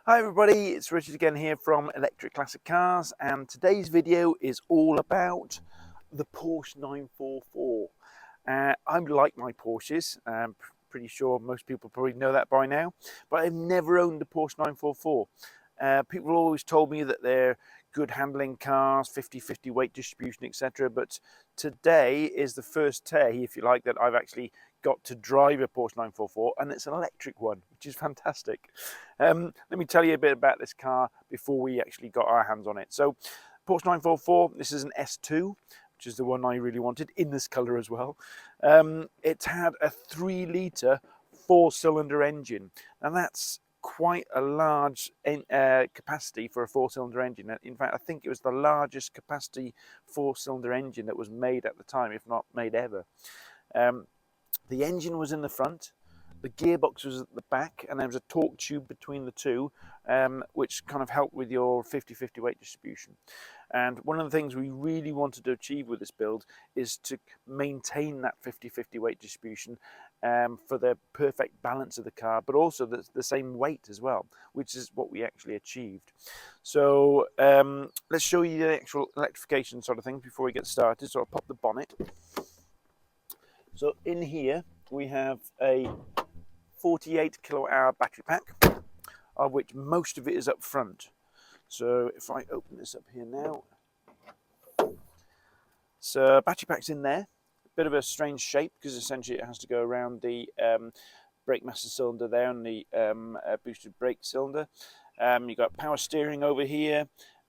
Hi everybody, it's Richard again here from Electric Classic Cars, and today's video is all about the Porsche 944. I like my Porsches. I'm pretty sure most people probably know that by now, but I've never owned a Porsche 944. People always told me that they're good handling cars, 50-50 weight distribution, etc. But today is the first day, if you like, that I've actually got to drive a Porsche 944, and it's an electric one, which is fantastic. Let me tell you a bit about this car before we actually got our hands on it. So Porsche 944, this is an S2, which is the one I really wanted, in this colour as well. It had a 3-litre 4-cylinder engine, and that's quite a large capacity for a 4-cylinder engine. In fact, I think it was the largest capacity 4-cylinder engine that was made at the time, if not made ever. The engine was in the front, the gearbox was at the back, and there was a torque tube between the two, which kind of helped with your 50-50 weight distribution. And one of the things we really wanted to achieve with this build is to maintain that 50-50 weight distribution for the perfect balance of the car, but also the same weight as well, which is what we actually achieved. So let's show you the actual electrification sort of thing before we get started. So I'll pop the bonnet. So in here we have a 48 kilowatt hour battery pack, of which most of it is up front. So if I open this up here now, so battery pack's in there. A bit of a strange shape because essentially it has to go around the brake master cylinder there and the boosted brake cylinder. You've got power steering over here.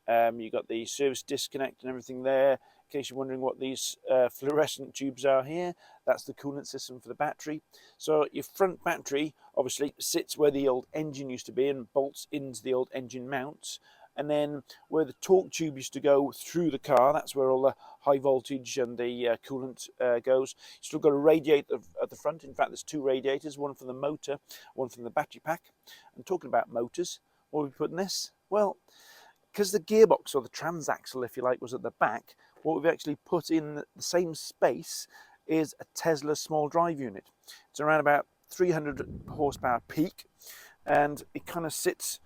You've got the service disconnect and everything there. In case you're wondering what these fluorescent tubes are here, that's the coolant system for the battery. So your front battery obviously sits where the old engine used to be and bolts into the old engine mounts. And then where the torque tube used to go through the car, that's where all the high voltage and the coolant goes. You've still got a radiator at the front. In fact, there's 2 radiators, one from the motor, one from the battery pack. And talking about motors, what have we put in this? Well, because the gearbox, or the transaxle if you like, was at the back, what we've actually put in the same space is a Tesla small drive unit. It's around about 300 horsepower peak, and it kind of sits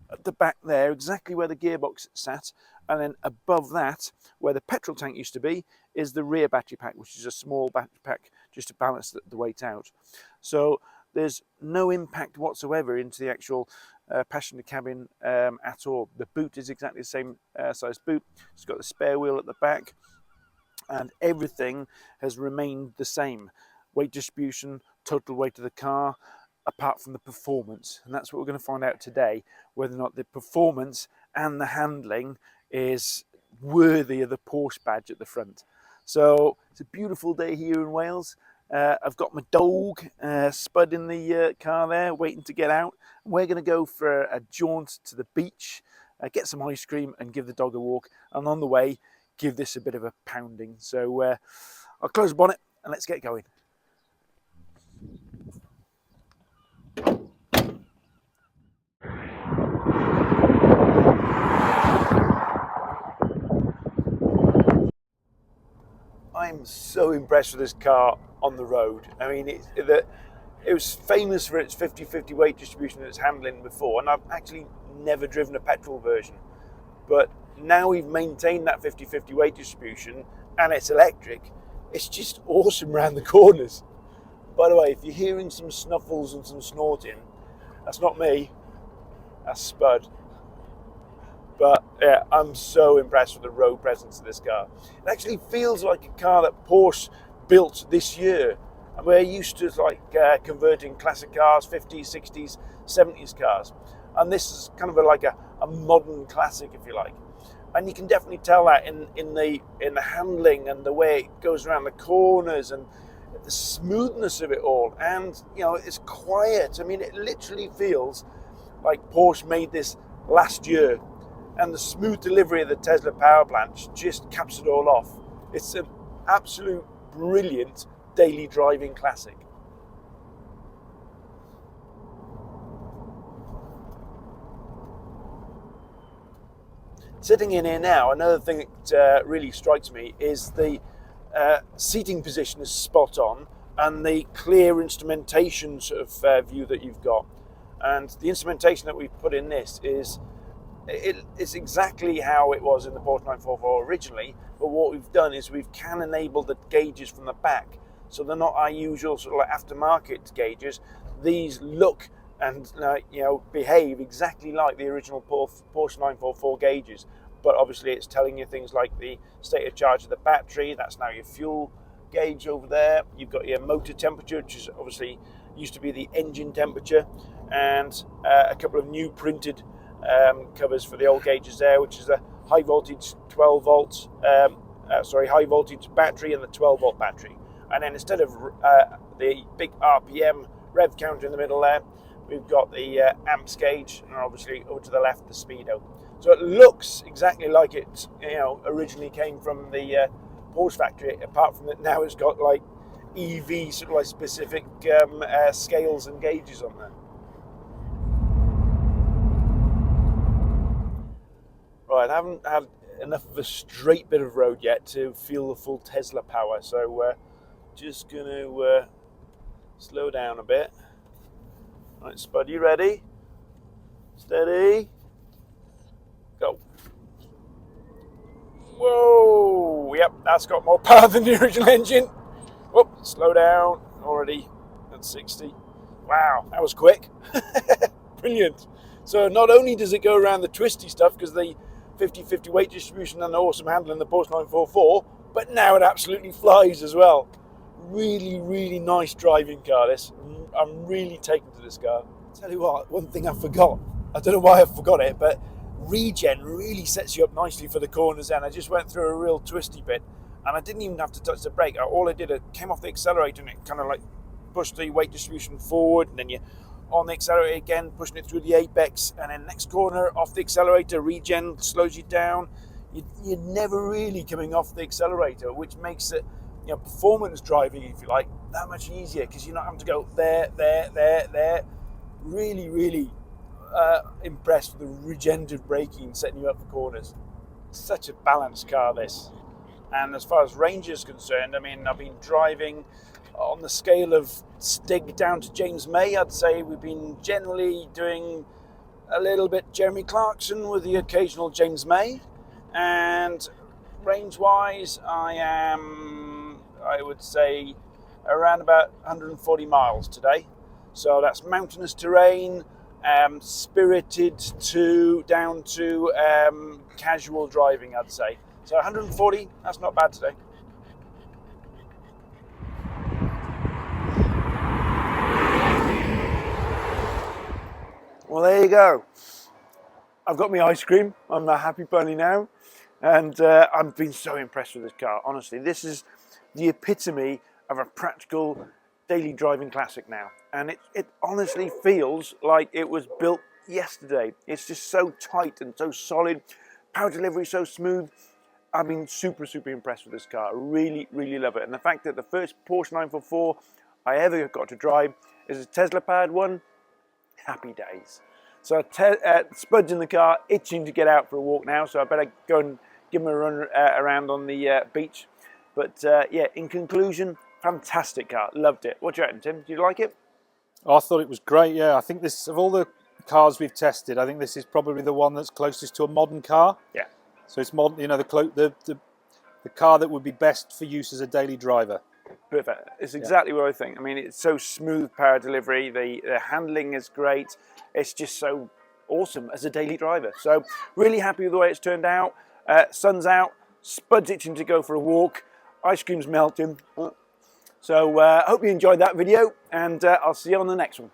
at the back there, exactly where the gearbox sat, and then above that, where the petrol tank used to be, is the rear battery pack, which is a small battery pack just to balance the weight out. So there's no impact whatsoever into the actual passenger cabin at all. The boot is exactly the same size boot. It's got the spare wheel at the back, and everything has remained the same. Weight distribution, total weight of the car, apart from the performance. And that's what we're going to find out today, whether or not the performance and the handling is worthy of the Porsche badge at the front. So it's a beautiful day here in Wales. I've got my dog Spud in the car there waiting to get out. We're going to go for a jaunt to the beach, get some ice cream and give the dog a walk, and on the way give this a bit of a pounding. So I'll close the bonnet and let's get going. I'm so impressed with this car on the road. I mean, it was famous for its 50-50 weight distribution and its handling before, and I've actually never driven a petrol version. But now we've maintained that 50-50 weight distribution and it's electric. It's just awesome around the corners. By the way, if you're hearing some snuffles and some snorting, that's not me, that's Spud. But yeah, I'm so impressed with the road presence of this car. It actually feels like a car that Porsche built this year. And we're used to converting classic cars, 50s, 60s, 70s cars. And this is kind of like a modern classic, if you like. And you can definitely tell that in the handling and the way it goes around the corners and the smoothness of it all. And, you know, it's quiet. I mean, it literally feels like Porsche made this last year. And the smooth delivery of the Tesla power plant just caps it all off. It's an absolute brilliant daily driving classic. Sitting in here now, another thing that really strikes me is the seating position is spot on, and the clear instrumentation sort of view that you've got. And the instrumentation that we've put in this is it's exactly how it was in the Porsche 944 originally, but what we've done is we've can enabled the gauges from the back, so they're not our usual sort of like aftermarket gauges. These look and behave exactly like the original Porsche 944 gauges, but obviously it's telling you things like the state of charge of the battery. That's now your fuel gauge over there. You've got your motor temperature, which is obviously used to be the engine temperature, and a couple of new printed covers for the old gauges there, which is a high voltage 12 volts high voltage battery and the 12 volt battery. And then instead of the big RPM rev counter in the middle there, we've got the amps gauge, and obviously over to the left the speedo. So it looks exactly like it originally came from the Porsche factory, apart from that now it's got like EV sort of like specific scales and gauges on there. Right, I haven't had enough of a straight bit of road yet to feel the full Tesla power, so just going to slow down a bit. Right, Spud, you ready? Steady. Go. Whoa! Yep, that's got more power than the original engine. Whoop, slow down. Already at 60. Wow, that was quick. Brilliant. So not only does it go around the twisty stuff, because the 50-50 weight distribution and the awesome handling in the Porsche 944, but now it absolutely flies as well. Really, really nice driving car, this. I'm really taken to this car. Tell you what, one thing I forgot. I don't know why I forgot it, but regen really sets you up nicely for the corners, and I just went through a real twisty bit, and I didn't even have to touch the brake. All I did, it came off the accelerator, and it kind of like pushed the weight distribution forward, and then you on the accelerator again, pushing it through the apex, and then next corner off the accelerator, regen slows you down. You're never really coming off the accelerator, which makes it, performance driving, if you like, that much easier, because you're not having to go there. Really, really impressed with the regenerative braking, setting you up for corners. Such a balanced car, this. And as far as range is concerned, I mean, I've been driving on the scale of Stig down to James May. I'd say we've been generally doing a little bit Jeremy Clarkson with the occasional James May. And range-wise, I would say, around about 140 miles today. So that's mountainous terrain, spirited down to casual driving, I'd say. So 140, that's not bad today. Well, there you go. I've got my ice cream. I'm a happy bunny now. And I've been so impressed with this car. Honestly, this is the epitome of a practical daily driving classic now. And it honestly feels like it was built yesterday. It's just so tight and so solid. Power delivery so smooth. I've been super, super impressed with this car. Really, really love it. And the fact that the first Porsche 944 I ever got to drive is a Tesla-powered one, happy days. So Spud's in the car, itching to get out for a walk now, so I better go and give him a run around on the beach. But yeah, in conclusion, fantastic car. Loved it. What do you reckon, Tim? Did you like it? Oh, I thought it was great, yeah. I think this, of all the cars we've tested, I think this is probably the one that's closest to a modern car. Yeah. So it's modern, the car that would be best for use as a daily driver. Perfect. It's exactly what I think. I mean, it's so smooth power delivery. The handling is great. It's just so awesome as a daily driver. So really happy with the way it's turned out. Sun's out. Spud's itching to go for a walk. Ice cream's melting. So hope you enjoyed that video, and I'll see you on the next one.